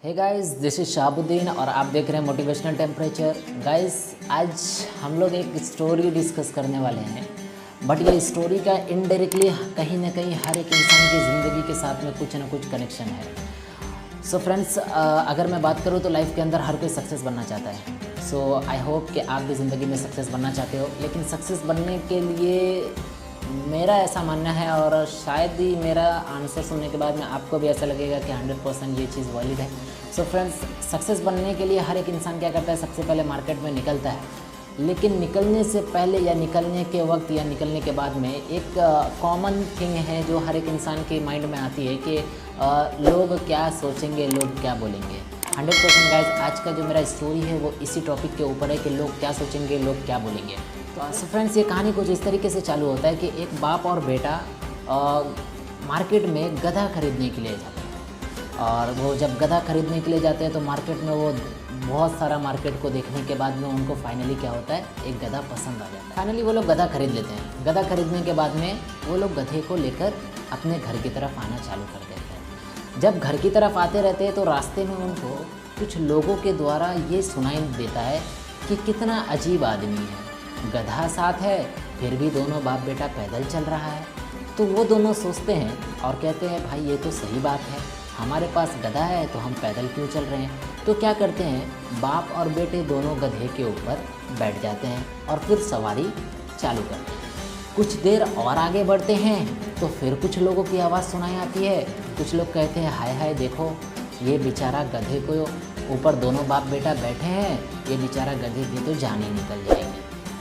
Hey guys, this is Shahabuddin और आप देख रहे हैं मोटिवेशनल टेम्परेचर। गाइस, आज हम लोग एक स्टोरी डिस्कस करने वाले हैं, बट ये स्टोरी का इनडायरेक्टली कहीं ना कहीं हर एक इंसान की ज़िंदगी के साथ में कुछ ना कुछ कनेक्शन है। सो फ्रेंड्स, अगर मैं बात करूँ तो लाइफ के अंदर हर कोई सक्सेस बनना चाहता है। सो आई होप कि आप भी ज़िंदगी में सक्सेस बनना चाहते हो, लेकिन सक्सेस बनने के लिए मेरा ऐसा मानना है, और शायद ही मेरा आंसर सुनने के बाद में आपको भी ऐसा लगेगा कि 100% ये चीज़ वैलिड है। सो फ्रेंड्स, सक्सेस बनने के लिए हर एक इंसान क्या करता है, सबसे पहले मार्केट में निकलता है, लेकिन निकलने से पहले या निकलने के वक्त या निकलने के बाद में एक कॉमन थिंग है जो हर एक इंसान के माइंड में आती है कि लोग क्या सोचेंगे, लोग क्या बोलेंगे। 100% गाइस, आज का जो मेरा स्टोरी है वो इसी टॉपिक के ऊपर है कि लोग क्या सोचेंगे, लोग क्या बोलेंगे। तो फ्रेंड्स, ये कहानी कुछ इस तरीके से चालू होता है कि एक बाप और बेटा मार्केट में गधा खरीदने के लिए जाते हैं, और वो जब गधा खरीदने के लिए जाते हैं तो मार्केट में वो बहुत सारा मार्केट को देखने के बाद में उनको फाइनली क्या होता है, एक गधा पसंद आ जाता है। फाइनली वो लोग गधा खरीद लेते हैं। गधा खरीदने के बाद में वो लोग गधे को लेकर अपने घर की तरफ आना चालू कर देते हैं। जब घर की तरफ आते रहते हैं तो रास्ते में उनको कुछ लोगों के द्वारा ये सुनाई देता है कि कितना अजीब आदमी है, गधा साथ है फिर भी दोनों बाप बेटा पैदल चल रहा है। तो वो दोनों सोचते हैं और कहते हैं, भाई ये तो सही बात है, हमारे पास गधा है तो हम पैदल क्यों चल रहे हैं। तो क्या करते हैं, बाप और बेटे दोनों गधे के ऊपर बैठ जाते हैं और फिर सवारी चालू करते हैं। कुछ देर और आगे बढ़ते हैं तो फिर कुछ लोगों की आवाज़ सुनाई आती है। कुछ लोग कहते हैं, हाय हाय देखो, ये बेचारा गधे को ऊपर दोनों बाप बेटा बैठे हैं, ये बेचारा गधे की तो जान ही निकल जाएगी।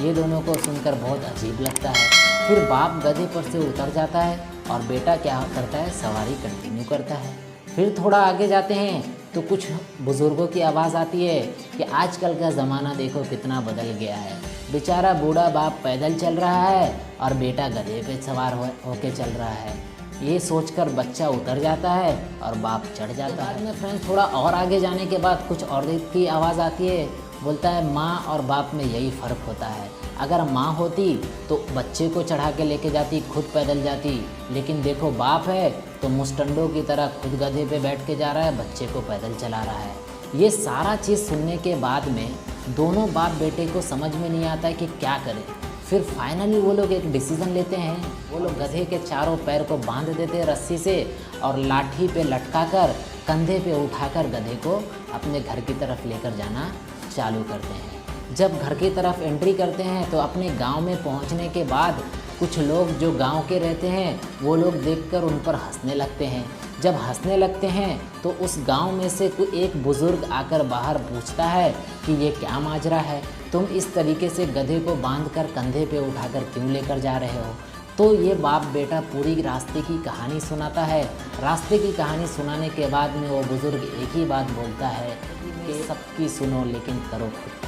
ये दोनों को सुनकर बहुत अजीब लगता है। फिर बाप गधे पर से उतर जाता है और बेटा क्या करता है, सवारी कंटिन्यू करता है। फिर थोड़ा आगे जाते हैं तो कुछ बुज़ुर्गों की आवाज़ आती है कि आजकल का ज़माना देखो कितना बदल गया है, बेचारा बूढ़ा बाप पैदल चल रहा है और बेटा गधे पे सवार होके चल रहा है। ये सोचकर बच्चा उतर जाता है और बाप चढ़ जाता है। बाद में फ्रेंड्स, थोड़ा और आगे जाने के बाद कुछ औरत की आवाज़ आती है, बोलता है, माँ और बाप में यही फ़र्क होता है, अगर माँ होती तो बच्चे को चढ़ा के लेके जाती, खुद पैदल जाती, लेकिन देखो बाप है तो मुस्टंडों की तरह खुद गधे पे बैठ के जा रहा है, बच्चे को पैदल चला रहा है। ये सारा चीज़ सुनने के बाद में दोनों बाप बेटे को समझ में नहीं आता है कि क्या करें। फिर फाइनली वो लोग एक डिसीज़न लेते हैं। वो लोग गधे के चारों पैर को बांध देते हैं रस्सी से और लाठी पे लटकाकर कंधे पे उठाकर गधे को अपने घर की तरफ लेकर जाना चालू करते हैं। जब घर की तरफ एंट्री करते हैं तो अपने गांव में पहुंचने के बाद कुछ लोग जो गांव के रहते हैं वो लोग देखकर उन पर हंसने लगते हैं। जब हंसने लगते हैं तो उस गांव में से एक बुज़ुर्ग आकर बाहर पूछता है कि ये क्या माजरा है, तुम इस तरीके से गधे को बांधकर कंधे पे उठाकर क्यों लेकर जा रहे हो। तो ये बाप बेटा पूरी रास्ते की कहानी सुनाता है। रास्ते की कहानी सुनाने के बाद में वो बुज़ुर्ग एक ही बात बोलता है कि सबकी सुनो लेकिन करो खुद।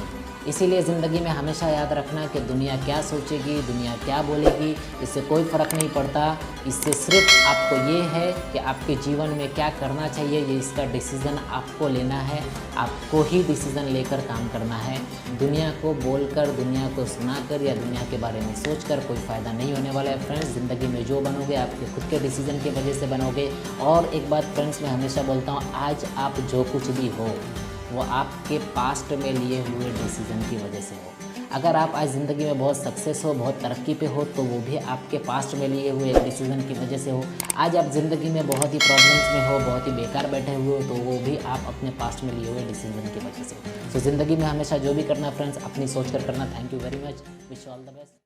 इसीलिए ज़िंदगी में हमेशा याद रखना कि दुनिया क्या सोचेगी, दुनिया क्या बोलेगी, इससे कोई फ़र्क नहीं पड़ता। इससे सिर्फ आपको ये है कि आपके जीवन में क्या करना चाहिए, ये इसका डिसीज़न आपको लेना है। आपको ही डिसीज़न लेकर काम करना है। दुनिया को बोलकर, दुनिया को सुनाकर या दुनिया के बारे में सोचकर कोई फ़ायदा नहीं होने वाला है। फ्रेंड्स, ज़िंदगी में जो बनोगे आपके खुद के डिसीज़न की वजह से बनोगे। और एक बात फ्रेंड्स, मैं हमेशा बोलता हूँ, आज आप जो कुछ भी हो वो आपके पास्ट में लिए हुए डिसीज़न की वजह से हो। अगर आप आज ज़िंदगी में बहुत सक्सेस हो, बहुत तरक्की पे हो, तो वो भी आपके पास्ट में लिए हुए एक डिसीज़न की वजह से हो। आज आप ज़िंदगी में बहुत ही प्रॉब्लम्स में हो, बहुत ही बेकार बैठे हुए हो, तो वो भी आप अपने पास्ट में लिए हुए डिसीज़न की वजह से हो। तो ज़िंदगी में हमेशा जो भी करना फ्रेंड्स, अपनी सोच कर करना। Thank you very much, wish all the best.